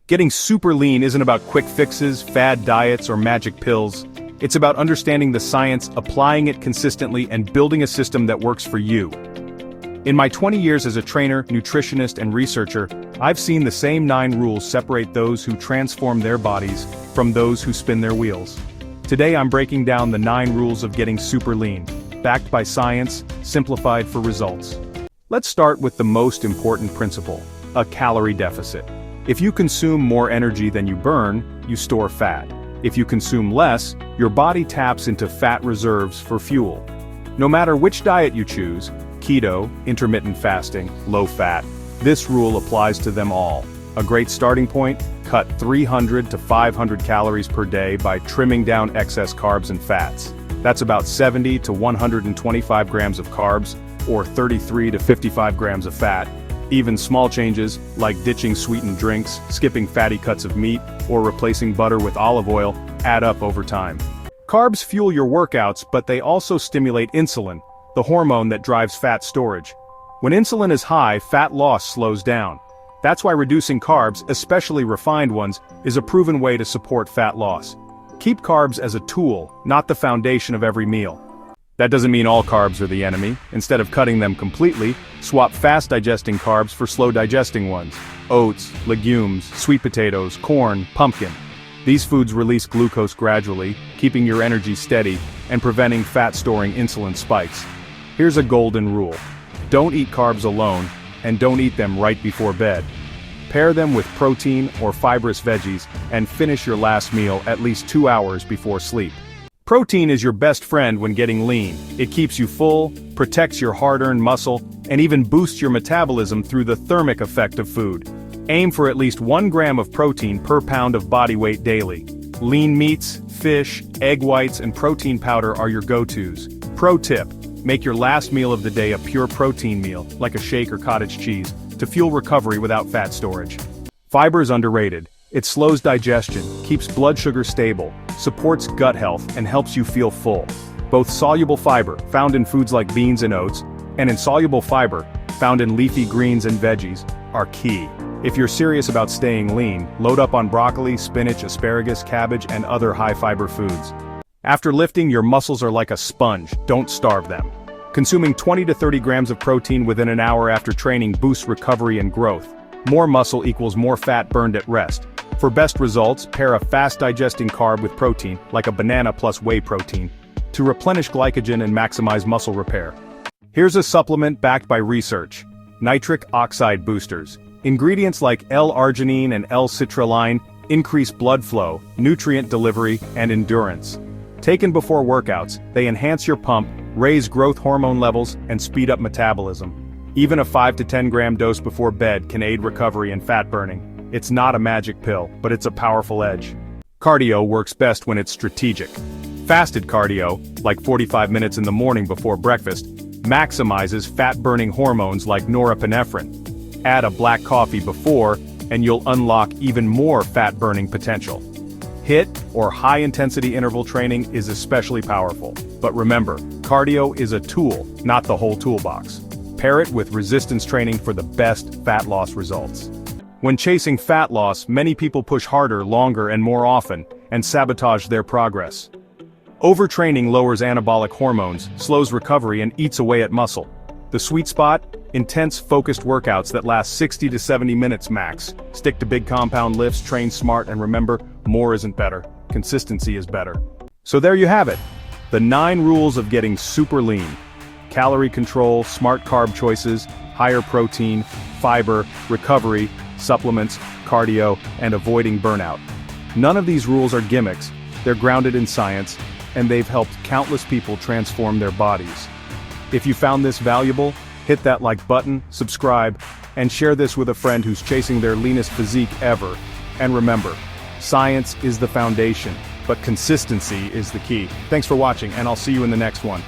Getting super lean isn't about quick fixes, fad diets, or magic pills. It's about understanding the science, applying it consistently, and building a system that works for you. In my 20 years as a trainer, nutritionist, and researcher, I've seen the same 9 rules separate those who transform their bodies from those who spin their wheels. Today I'm breaking down the 9 rules of getting super lean, backed by science, simplified for results. Let's start with the most important principle, a calorie deficit. If you consume more energy than you burn, you store fat. If you consume less, your body taps into fat reserves for fuel. No matter which diet you choose, keto, intermittent fasting, low fat, this rule applies to them all. A great starting point, cut 300 to 500 calories per day by trimming down excess carbs and fats. That's about 70 to 125 grams of carbs, or 33 to 55 grams of fat. Even small changes, like ditching sweetened drinks, skipping fatty cuts of meat, or replacing butter with olive oil, add up over time. Carbs fuel your workouts, but they also stimulate insulin, the hormone that drives fat storage. When insulin is high, fat loss slows down. That's why reducing carbs, especially refined ones, is a proven way to support fat loss. Keep carbs as a tool, not the foundation of every meal. That doesn't mean all carbs are the enemy. Instead of cutting them completely, swap fast-digesting carbs for slow-digesting ones. Oats, legumes, sweet potatoes, corn, pumpkin. These foods release glucose gradually, keeping your energy steady and preventing fat-storing insulin spikes. Here's a golden rule. Don't eat carbs alone, and don't eat them right before bed. Pair them with protein or fibrous veggies, and finish your last meal at least 2 hours before sleep. Protein is your best friend when getting lean. It keeps you full, protects your hard-earned muscle, and even boosts your metabolism through the thermic effect of food. Aim for at least 1 gram of protein per pound of body weight daily. Lean meats, fish, egg whites, and protein powder are your go-tos. Pro tip: make your last meal of the day a pure protein meal, like a shake or cottage cheese, to fuel recovery without fat storage. Fiber is underrated. It slows digestion, keeps blood sugar stable, supports gut health, and helps you feel full. Both soluble fiber, found in foods like beans and oats, and insoluble fiber, found in leafy greens and veggies, are key. If you're serious about staying lean, load up on broccoli, spinach, asparagus, cabbage, and other high-fiber foods. After lifting, your muscles are like a sponge, don't starve them. Consuming 20 to 30 grams of protein within an hour after training boosts recovery and growth. More muscle equals more fat burned at rest. For best results, pair a fast-digesting carb with protein, like a banana plus whey protein, to replenish glycogen and maximize muscle repair. Here's a supplement backed by research. Nitric oxide boosters. Ingredients like L-arginine and L-citrulline increase blood flow, nutrient delivery, and endurance. Taken before workouts, they enhance your pump, raise growth hormone levels, and speed up metabolism. Even a 5 to 10 gram dose before bed can aid recovery and fat burning. It's not a magic pill, but it's a powerful edge. Cardio works best when it's strategic. Fasted cardio, like 45 minutes in the morning before breakfast, maximizes fat-burning hormones like norepinephrine. Add a black coffee before, and you'll unlock even more fat-burning potential. HIIT, or high-intensity interval training, is especially powerful. But remember, cardio is a tool, not the whole toolbox. Pair it with resistance training for the best fat loss results. When chasing fat loss, many people push harder, longer, and more often, and sabotage their progress. Overtraining lowers anabolic hormones, slows recovery, and eats away at muscle. The sweet spot? Intense, focused workouts that last 60 to 70 minutes max. Stick to big compound lifts, train smart, and remember, more isn't better. Consistency is better. So there you have it. The 9 rules of getting super lean. Calorie control, smart carb choices, higher protein, fiber, recovery, supplements, cardio, and avoiding burnout. None of these rules are gimmicks, they're grounded in science, and they've helped countless people transform their bodies. If you found this valuable, hit that like button, subscribe, and share this with a friend who's chasing their leanest physique ever. And remember, science is the foundation, but consistency is the key. Thanks for watching, and I'll see you in the next one.